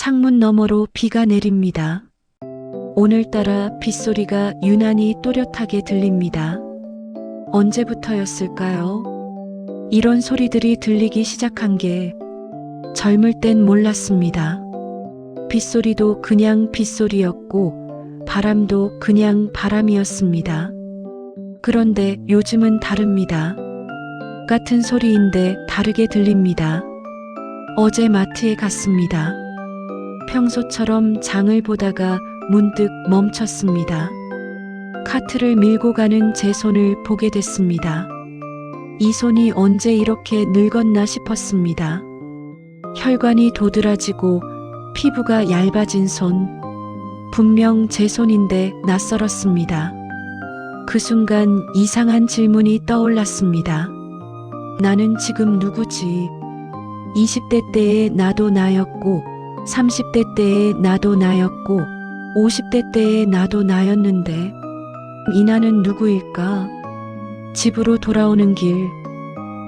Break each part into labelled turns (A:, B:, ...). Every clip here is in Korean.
A: 창문 너머로 비가 내립니다. 오늘따라 빗소리가 유난히 또렷하게 들립니다. 언제부터였을까요? 이런 소리들이 들리기 시작한 게 젊을 땐 몰랐습니다. 빗소리도 그냥 빗소리였고 바람도 그냥 바람이었습니다. 그런데 요즘은 다릅니다. 같은 소리인데 다르게 들립니다. 어제 마트에 갔습니다. 평소처럼 장을 보다가 문득 멈췄습니다. 카트를 밀고 가는 제 손을 보게 됐습니다. 이 손이 언제 이렇게 늙었나 싶었습니다. 혈관이 도드라지고 피부가 얇아진 손. 분명 제 손인데 낯설었습니다. 그 순간 이상한 질문이 떠올랐습니다. 나는 지금 누구지? 20대 때의 나도 나였고, 30대 때의 나도 나였고, 50대 때의 나도 나였는데, 이 나는 누구일까? 집으로 돌아오는 길.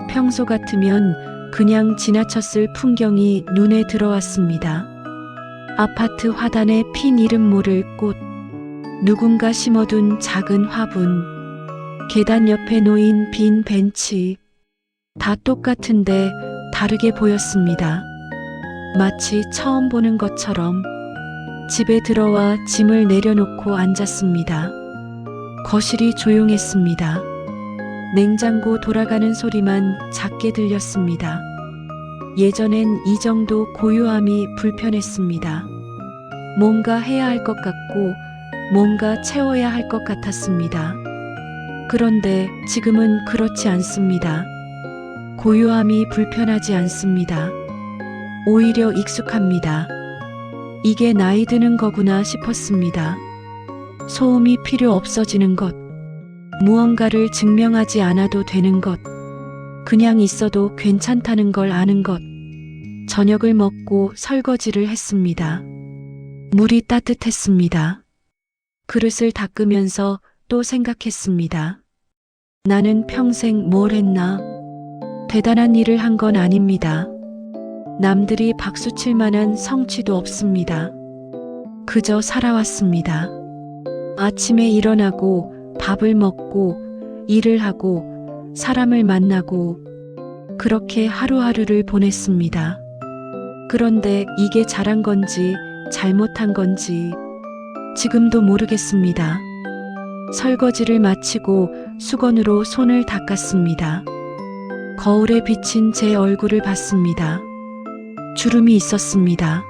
A: 평소 같으면 그냥 지나쳤을 풍경이 눈에 들어왔습니다. 아파트 화단에 핀 이름 모를 꽃. 누군가 심어둔 작은 화분. 계단 옆에 놓인 빈 벤치. 다 똑같은데 다르게 보였습니다. 마치 처음 보는 것처럼. 집에 들어와 짐을 내려놓고 앉았습니다. 거실이 조용했습니다. 냉장고 돌아가는 소리만 작게 들렸습니다. 예전엔 이 정도 고요함이 불편했습니다. 뭔가 해야 할 것 같고 뭔가 채워야 할 것 같았습니다. 그런데 지금은 그렇지 않습니다. 고요함이 불편하지 않습니다. 오히려 익숙합니다. 이게 나이 드는 거구나 싶었습니다. 소음이 필요 없어지는 것. 무언가를 증명하지 않아도 되는 것. 그냥 있어도 괜찮다는 걸 아는 것. 저녁을 먹고 설거지를 했습니다. 물이 따뜻했습니다. 그릇을 닦으면서 또 생각했습니다. 나는 평생 뭘 했나? 대단한 일을 한 건 아닙니다. 남들이 박수칠 만한 성취도 없습니다. 그저 살아왔습니다. 아침에 일어나고 밥을 먹고 일을 하고 사람을 만나고 그렇게 하루하루를 보냈습니다. 그런데 이게 잘한 건지 잘못한 건지 지금도 모르겠습니다. 설거지를 마치고 수건으로 손을 닦았습니다. 거울에 비친 제 얼굴을 봤습니다. 주름이 있었습니다.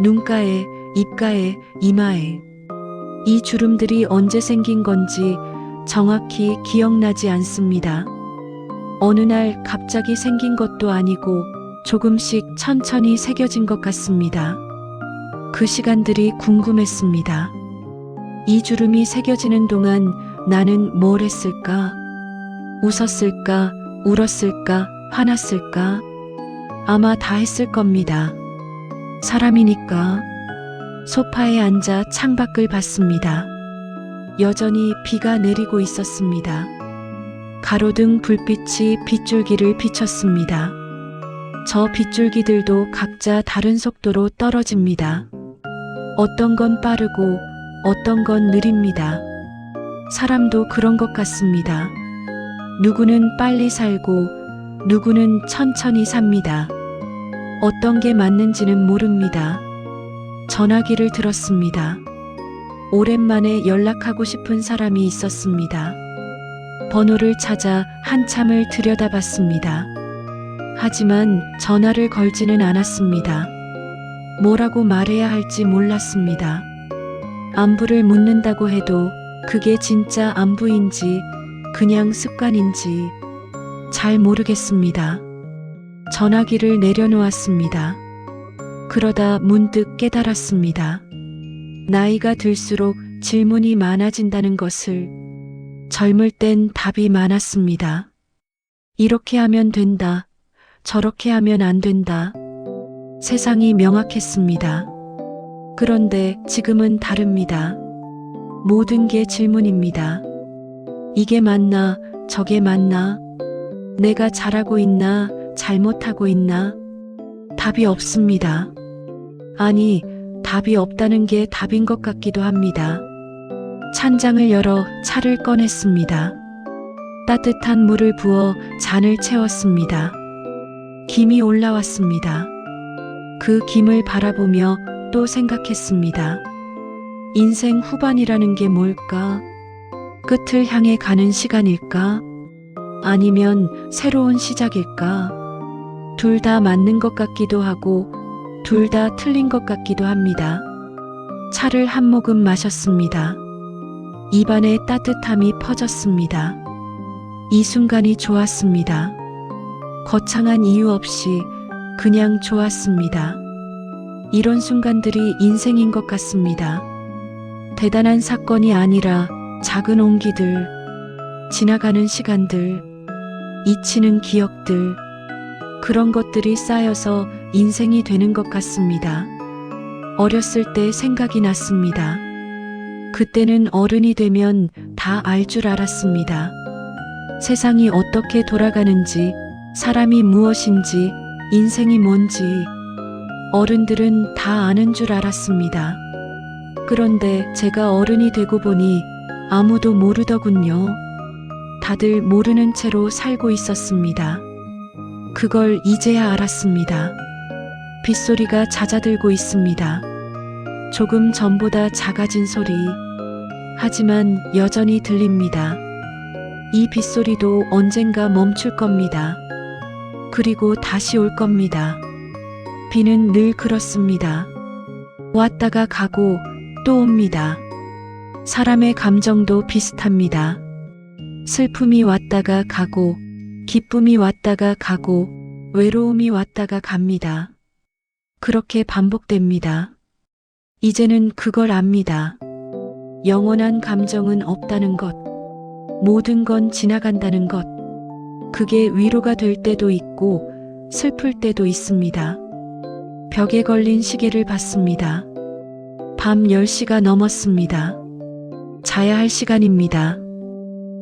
A: 눈가에, 입가에, 이마에. 이 주름들이 언제 생긴 건지 정확히 기억나지 않습니다. 어느 날 갑자기 생긴 것도 아니고 조금씩 천천히 새겨진 것 같습니다. 그 시간들이 궁금했습니다. 이 주름이 새겨지는 동안 나는 뭘 했을까? 웃었을까? 울었을까? 화났을까? 아마 다 했을 겁니다. 사람이니까. 소파에 앉아 창밖을 봤습니다. 여전히 비가 내리고 있었습니다. 가로등 불빛이 빗줄기를 비췄습니다. 저 빗줄기들도 각자 다른 속도로 떨어집니다. 어떤 건 빠르고 어떤 건 느립니다. 사람도 그런 것 같습니다. 누구는 빨리 살고 누구는 천천히 삽니다. 어떤 게 맞는지는 모릅니다. 전화기를 들었습니다. 오랜만에 연락하고 싶은 사람이 있었습니다. 번호를 찾아 한참을 들여다봤습니다. 하지만 전화를 걸지는 않았습니다. 뭐라고 말해야 할지 몰랐습니다. 안부를 묻는다고 해도 그게 진짜 안부인지 그냥 습관인지 잘 모르겠습니다. 전화기를 내려놓았습니다. 그러다 문득 깨달았습니다. 나이가 들수록 질문이 많아진다는 것을. 젊을 땐 답이 많았습니다. 이렇게 하면 된다. 저렇게 하면 안 된다. 세상이 명확했습니다. 그런데 지금은 다릅니다. 모든 게 질문입니다. 이게 맞나? 저게 맞나? 내가 잘하고 있나? 잘못하고 있나? 답이 없습니다. 아니, 답이 없다는 게 답인 것 같기도 합니다. 찬장을 열어 차를 꺼냈습니다. 따뜻한 물을 부어 잔을 채웠습니다. 김이 올라왔습니다. 그 김을 바라보며 또 생각했습니다. 인생 후반이라는 게 뭘까? 끝을 향해 가는 시간일까? 아니면 새로운 시작일까? 둘 다 맞는 것 같기도 하고 둘 다 틀린 것 같기도 합니다. 차를 한 모금 마셨습니다. 입안에 따뜻함이 퍼졌습니다. 이 순간이 좋았습니다. 거창한 이유 없이 그냥 좋았습니다. 이런 순간들이 인생인 것 같습니다. 대단한 사건이 아니라 작은 온기들, 지나가는 시간들, 잊히는 기억들, 그런 것들이 쌓여서 인생이 되는 것 같습니다. 어렸을 때 생각이 났습니다. 그때는 어른이 되면 다 알 줄 알았습니다. 세상이 어떻게 돌아가는지, 사람이 무엇인지, 인생이 뭔지, 어른들은 다 아는 줄 알았습니다. 그런데 제가 어른이 되고 보니 아무도 모르더군요. 다들 모르는 채로 살고 있었습니다. 그걸 이제야 알았습니다. 빗소리가 잦아들고 있습니다. 조금 전보다 작아진 소리. 하지만 여전히 들립니다. 이 빗소리도 언젠가 멈출 겁니다. 그리고 다시 올 겁니다. 비는 늘 그렇습니다. 왔다가 가고 또 옵니다. 사람의 감정도 비슷합니다. 슬픔이 왔다가 가고, 기쁨이 왔다가 가고, 외로움이 왔다가 갑니다. 그렇게 반복됩니다. 이제는 그걸 압니다. 영원한 감정은 없다는 것, 모든 건 지나간다는 것, 그게 위로가 될 때도 있고 슬플 때도 있습니다. 벽에 걸린 시계를 봤습니다. 밤 10시가 넘었습니다. 자야 할 시간입니다.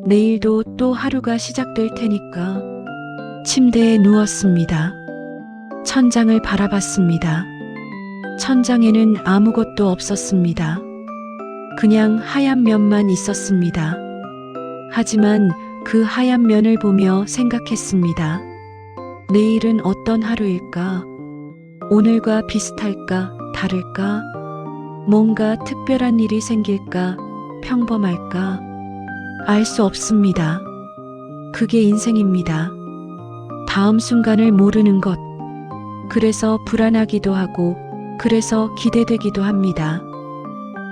A: 내일도 또 하루가 시작될 테니까. 침대에 누웠습니다. 천장을 바라봤습니다. 천장에는 아무것도 없었습니다. 그냥 하얀 면만 있었습니다. 하지만 그 하얀 면을 보며 생각했습니다. 내일은 어떤 하루일까? 오늘과 비슷할까? 다를까? 뭔가 특별한 일이 생길까? 평범할까? 알 수 없습니다. 그게 인생입니다. 다음 순간을 모르는 것. 그래서 불안하기도 하고, 그래서 기대되기도 합니다.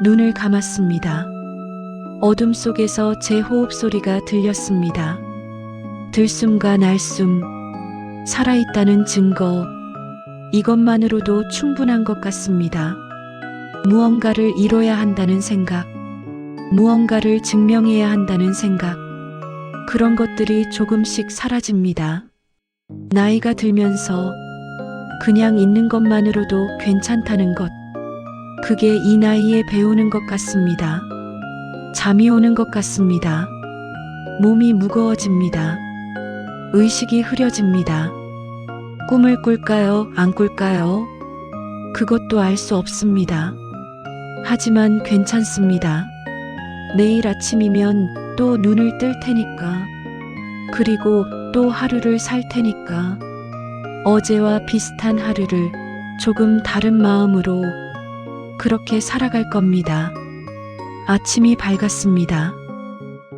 A: 눈을 감았습니다. 어둠 속에서 제 호흡 소리가 들렸습니다. 들숨과 날숨, 살아있다는 증거, 이것만으로도 충분한 것 같습니다. 무언가를 이뤄야 한다는 생각, 무언가를 증명해야 한다는 생각, 그런 것들이 조금씩 사라집니다. 나이가 들면서 그냥 있는 것만으로도 괜찮다는 것, 그게 이 나이에 배우는 것 같습니다. 잠이 오는 것 같습니다. 몸이 무거워집니다. 의식이 흐려집니다. 꿈을 꿀까요? 안 꿀까요? 그것도 알 수 없습니다. 하지만 괜찮습니다. 내일 아침이면 또 눈을 뜰 테니까. 그리고 또 하루를 살 테니까. 어제와 비슷한 하루를 조금 다른 마음으로 그렇게 살아갈 겁니다. 아침이 밝았습니다.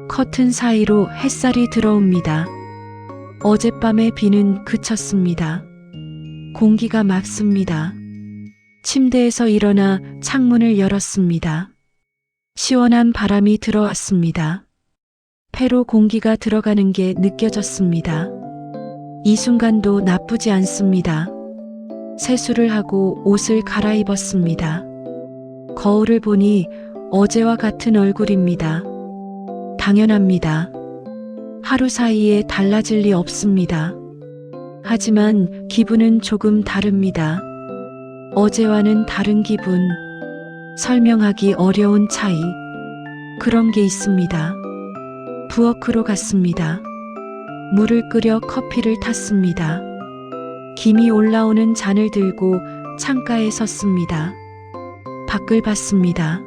A: 커튼 사이로 햇살이 들어옵니다. 어젯밤의 비는 그쳤습니다. 공기가 맑습니다. 침대에서 일어나 창문을 열었습니다. 시원한 바람이 들어왔습니다. 폐로 공기가 들어가는 게 느껴졌습니다. 이 순간도 나쁘지 않습니다. 세수를 하고 옷을 갈아입었습니다. 거울을 보니 어제와 같은 얼굴입니다. 당연합니다. 하루 사이에 달라질 리 없습니다. 하지만 기분은 조금 다릅니다. 어제와는 다른 기분, 설명하기 어려운 차이, 그런 게 있습니다. 부엌으로 갔습니다. 물을 끓여 커피를 탔습니다. 김이 올라오는 잔을 들고 창가에 섰습니다. 밖을 봤습니다.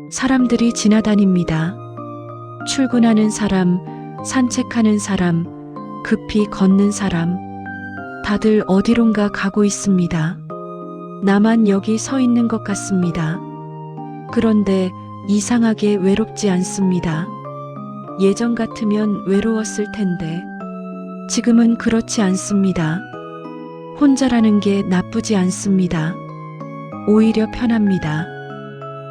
A: 사람들이 지나다닙니다. 출근하는 사람, 산책하는 사람, 급히 걷는 사람, 다들 어디론가 가고 있습니다. 나만 여기 서 있는 것 같습니다. 그런데 이상하게 외롭지 않습니다. 예전 같으면 외로웠을 텐데 지금은 그렇지 않습니다. 혼자라는 게 나쁘지 않습니다. 오히려 편합니다.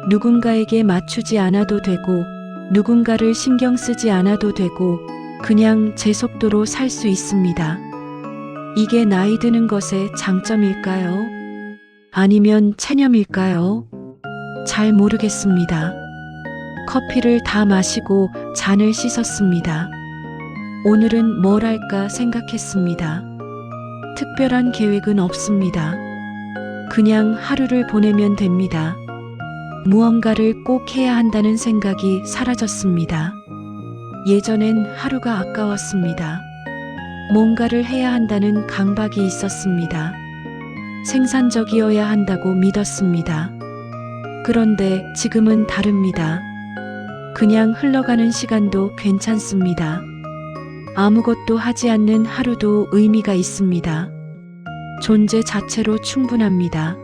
A: 누군가에게 맞추지 않아도 되고 누군가를 신경 쓰지 않아도 되고 그냥 제 속도로 살 수 있습니다. 이게 나이 드는 것의 장점일까요? 아니면 체념일까요? 잘 모르겠습니다. 커피를 다 마시고 잔을 씻었습니다. 오늘은 뭘 할까 생각했습니다. 특별한 계획은 없습니다. 그냥 하루를 보내면 됩니다. 무언가를 꼭 해야 한다는 생각이 사라졌습니다. 예전엔 하루가 아까웠습니다. 뭔가를 해야 한다는 강박이 있었습니다. 생산적이어야 한다고 믿었습니다. 그런데 지금은 다릅니다. 그냥 흘러가는 시간도 괜찮습니다. 아무것도 하지 않는 하루도 의미가 있습니다. 존재 자체로 충분합니다.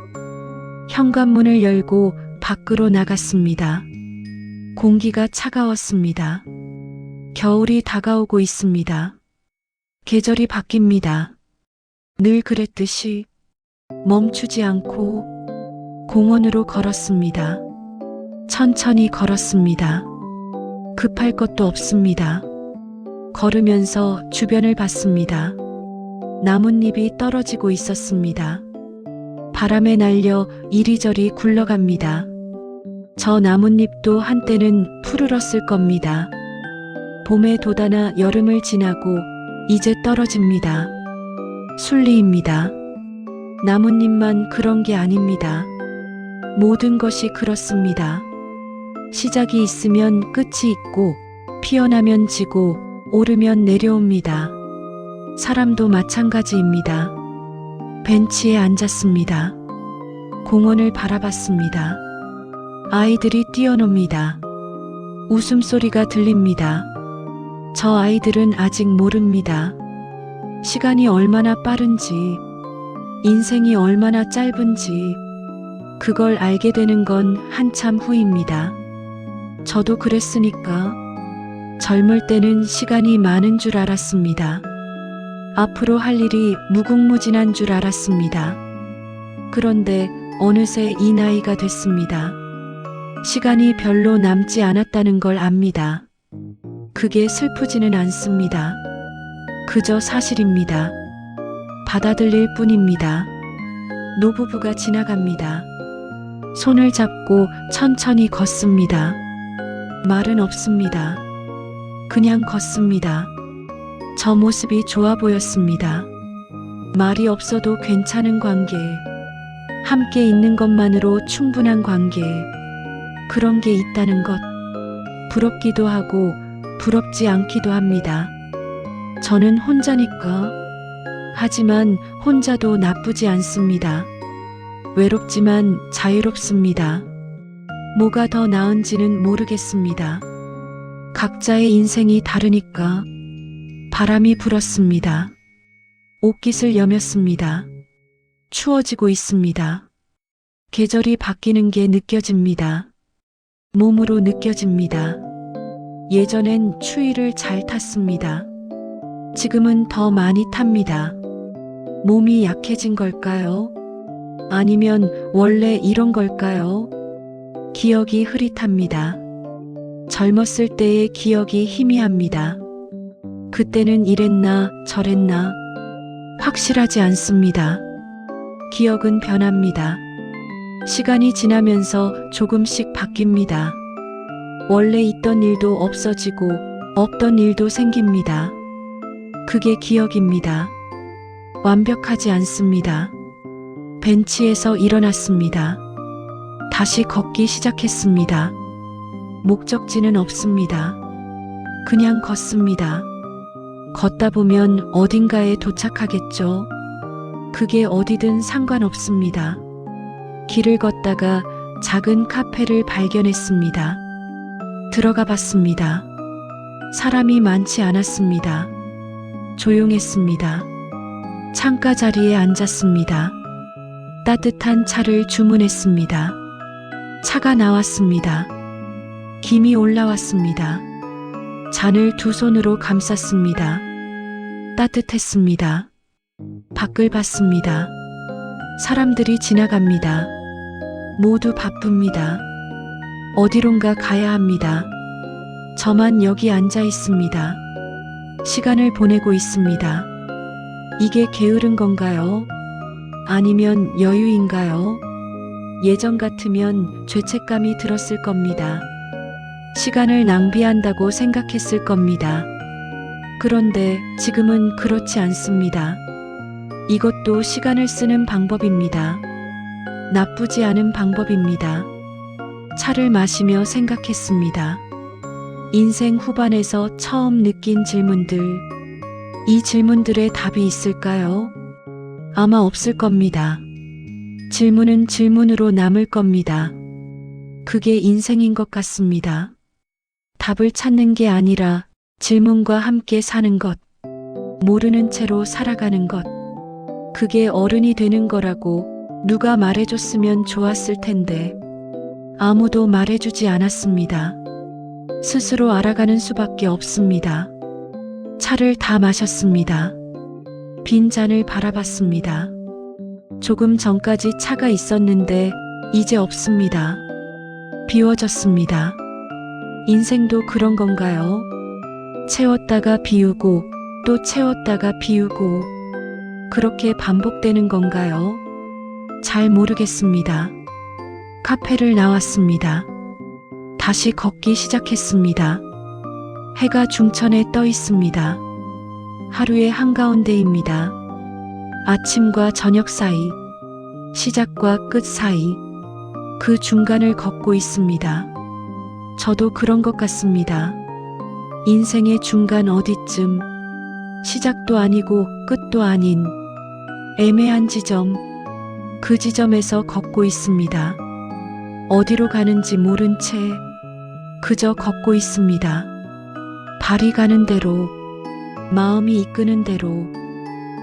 A: 현관문을 열고 밖으로 나갔습니다. 공기가 차가웠습니다. 겨울이 다가오고 있습니다. 계절이 바뀝니다. 늘 그랬듯이 멈추지 않고 공원으로 걸었습니다. 천천히 걸었습니다. 급할 것도 없습니다. 걸으면서 주변을 봤습니다. 나뭇잎이 떨어지고 있었습니다. 바람에 날려 이리저리 굴러갑니다. 저 나뭇잎도 한때는 푸르렀을 겁니다. 봄에 돋아나 여름을 지나고 이제 떨어집니다. 순리입니다. 나뭇잎만 그런 게 아닙니다. 모든 것이 그렇습니다. 시작이 있으면 끝이 있고 피어나면 지고 오르면 내려옵니다. 사람도 마찬가지입니다. 벤치에 앉았습니다. 공원을 바라봤습니다. 아이들이 뛰어놉니다. 웃음소리가 들립니다. 저 아이들은 아직 모릅니다. 시간이 얼마나 빠른지, 인생이 얼마나 짧은지, 그걸 알게 되는 건 한참 후입니다. 저도 그랬으니까. 젊을 때는 시간이 많은 줄 알았습니다. 앞으로 할 일이 무궁무진한 줄 알았습니다. 그런데 어느새 이 나이가 됐습니다. 시간이 별로 남지 않았다는 걸 압니다. 그게 슬프지는 않습니다. 그저 사실입니다. 받아들일 뿐입니다. 노부부가 지나갑니다. 손을 잡고 천천히 걷습니다. 말은 없습니다. 그냥 걷습니다. 저 모습이 좋아 보였습니다. 말이 없어도 괜찮은 관계, 함께 있는 것만으로 충분한 관계, 그런 게 있다는 것, 부럽기도 하고 부럽지 않기도 합니다. 저는 혼자니까. 하지만 혼자도 나쁘지 않습니다. 외롭지만 자유롭습니다. 뭐가 더 나은지는 모르겠습니다. 각자의 인생이 다르니까. 바람이 불었습니다. 옷깃을 여몄습니다. 추워지고 있습니다. 계절이 바뀌는 게 느껴집니다. 몸으로 느껴집니다. 예전엔 추위를 잘 탔습니다. 지금은 더 많이 탑니다. 몸이 약해진 걸까요? 아니면 원래 이런 걸까요? 기억이 흐릿합니다. 젊었을 때의 기억이 희미합니다. 그때는 이랬나 저랬나 확실하지 않습니다. 기억은 변합니다. 시간이 지나면서 조금씩 바뀝니다. 원래 있던 일도 없어지고 없던 일도 생깁니다. 그게 기억입니다. 완벽하지 않습니다. 벤치에서 일어났습니다. 다시 걷기 시작했습니다. 목적지는 없습니다. 그냥 걷습니다. 걷다 보면 어딘가에 도착하겠죠. 그게 어디든 상관없습니다. 길을 걷다가 작은 카페를 발견했습니다. 들어가 봤습니다. 사람이 많지 않았습니다. 조용했습니다. 창가 자리에 앉았습니다. 따뜻한 차를 주문했습니다. 차가 나왔습니다. 김이 올라왔습니다. 잔을 두 손으로 감쌌습니다. 따뜻했습니다. 밖을 봤습니다. 사람들이 지나갑니다. 모두 바쁩니다. 어디론가 가야 합니다. 저만 여기 앉아 있습니다. 시간을 보내고 있습니다. 이게 게으른 건가요? 아니면 여유인가요? 예전 같으면 죄책감이 들었을 겁니다. 시간을 낭비한다고 생각했을 겁니다. 그런데 지금은 그렇지 않습니다. 이것도 시간을 쓰는 방법입니다. 나쁘지 않은 방법입니다. 차를 마시며 생각했습니다. 인생 후반에서 처음 느낀 질문들. 이 질문들의 답이 있을까요? 아마 없을 겁니다. 질문은 질문으로 남을 겁니다. 그게 인생인 것 같습니다. 답을 찾는 게 아니라 질문과 함께 사는 것. 모르는 채로 살아가는 것. 그게 어른이 되는 거라고 누가 말해줬으면 좋았을 텐데 아무도 말해주지 않았습니다. 스스로 알아가는 수밖에 없습니다. 차를 다 마셨습니다. 빈 잔을 바라봤습니다. 조금 전까지 차가 있었는데 이제 없습니다. 비워졌습니다. 인생도 그런 건가요? 채웠다가 비우고 또 채웠다가 비우고 그렇게 반복되는 건가요? 잘 모르겠습니다. 카페를 나왔습니다. 다시 걷기 시작했습니다. 해가 중천에 떠 있습니다. 하루의 한가운데입니다. 아침과 저녁 사이, 시작과 끝 사이, 그 중간을 걷고 있습니다. 저도 그런 것 같습니다. 인생의 중간 어디쯤, 시작도 아니고 끝도 아닌 애매한 지점, 그 지점에서 걷고 있습니다. 어디로 가는지 모른 채 그저 걷고 있습니다. 발이 가는 대로, 마음이 이끄는 대로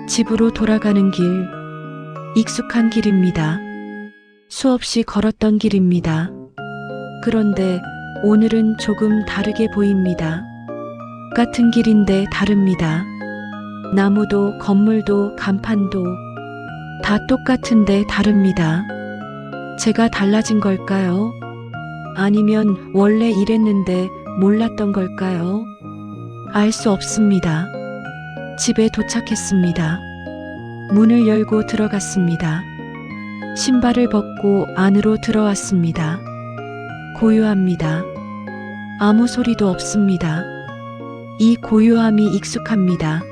A: 집으로 돌아가는 길, 익숙한 길입니다. 수없이 걸었던 길입니다. 그런데 오늘은 조금 다르게 보입니다. 같은 길인데 다릅니다. 나무도 건물도 간판도 다 똑같은데 다릅니다. 제가 달라진 걸까요? 아니면 원래 이랬는데 몰랐던 걸까요? 알 수 없습니다. 집에 도착했습니다. 문을 열고 들어갔습니다. 신발을 벗고 안으로 들어왔습니다. 고요합니다. 아무 소리도 없습니다. 이 고요함이 익숙합니다.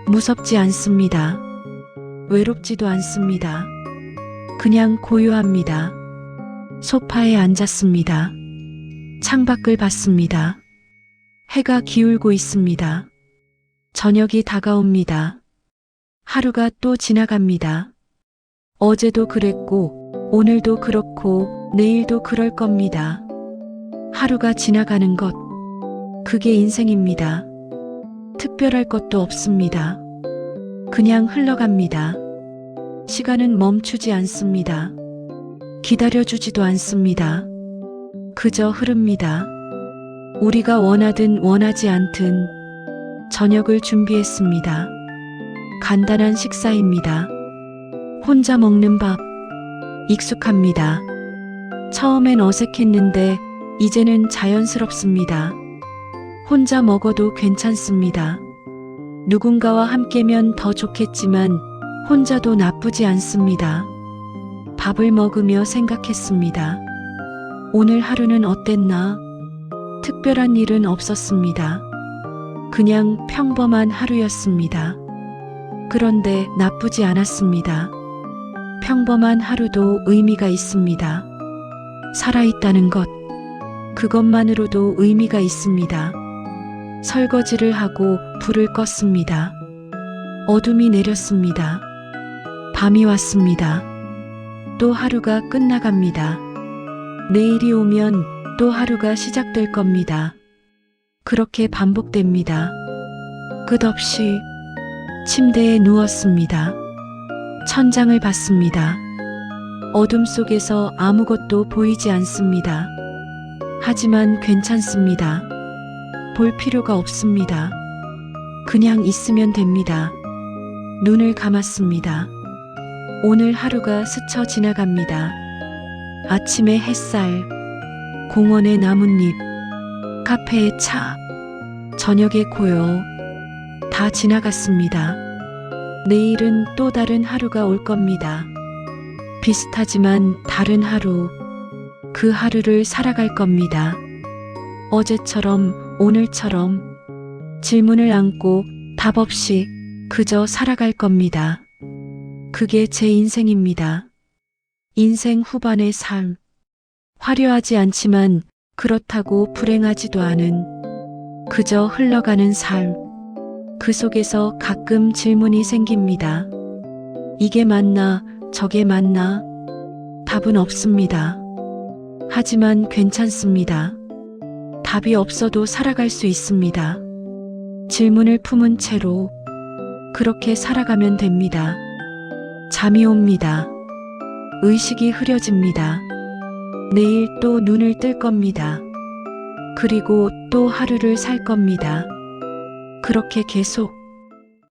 A: 무섭지 않습니다. 외롭지도 않습니다. 그냥 고요합니다. 소파에 앉았습니다. 창밖을 봤습니다. 해가 기울고 있습니다. 저녁이 다가옵니다. 하루가 또 지나갑니다. 어제도 그랬고, 오늘도 그렇고, 내일도 그럴 겁니다. 하루가 지나가는 것, 그게 인생입니다. 특별할 것도 없습니다. 그냥 흘러갑니다. 시간은 멈추지 않습니다. 기다려주지도 않습니다. 그저 흐릅니다. 우리가 원하든 원하지 않든 저녁을 준비했습니다. 간단한 식사입니다. 혼자 먹는 밥. 익숙합니다. 처음엔 어색했는데 이제는 자연스럽습니다. 혼자 먹어도 괜찮습니다. 누군가와 함께면 더 좋겠지만 혼자도 나쁘지 않습니다. 밥을 먹으며 생각했습니다. 오늘 하루는 어땠나? 특별한 일은 없었습니다. 그냥 평범한 하루였습니다. 그런데 나쁘지 않았습니다. 평범한 하루도 의미가 있습니다. 살아있다는 것, 그것만으로도 의미가 있습니다. 설거지를 하고 불을 껐습니다. 어둠이 내렸습니다. 밤이 왔습니다. 또 하루가 끝나갑니다. 내일이 오면 또 하루가 시작될 겁니다. 그렇게 반복됩니다. 끝없이 침대에 누웠습니다. 천장을 봤습니다. 어둠 속에서 아무것도 보이지 않습니다. 하지만 괜찮습니다. 볼 필요가 없습니다. 그냥 있으면 됩니다. 눈을 감았습니다. 오늘 하루가 스쳐 지나갑니다. 아침의 햇살, 공원의 나뭇잎, 카페의 차, 저녁의 고요, 다 지나갔습니다. 내일은 또 다른 하루가 올 겁니다. 비슷하지만 다른 하루, 그 하루를 살아갈 겁니다. 어제처럼, 오늘처럼 질문을 안고 답 없이 그저 살아갈 겁니다. 그게 제 인생입니다. 인생 후반의 삶. 화려하지 않지만 그렇다고 불행하지도 않은 그저 흘러가는 삶. 그 속에서 가끔 질문이 생깁니다. 이게 맞나, 저게 맞나? 답은 없습니다. 하지만 괜찮습니다. 답이 없어도 살아갈 수 있습니다. 질문을 품은 채로 그렇게 살아가면 됩니다. 잠이 옵니다. 의식이 흐려집니다. 내일 또 눈을 뜰 겁니다. 그리고 또 하루를 살 겁니다. 그렇게 계속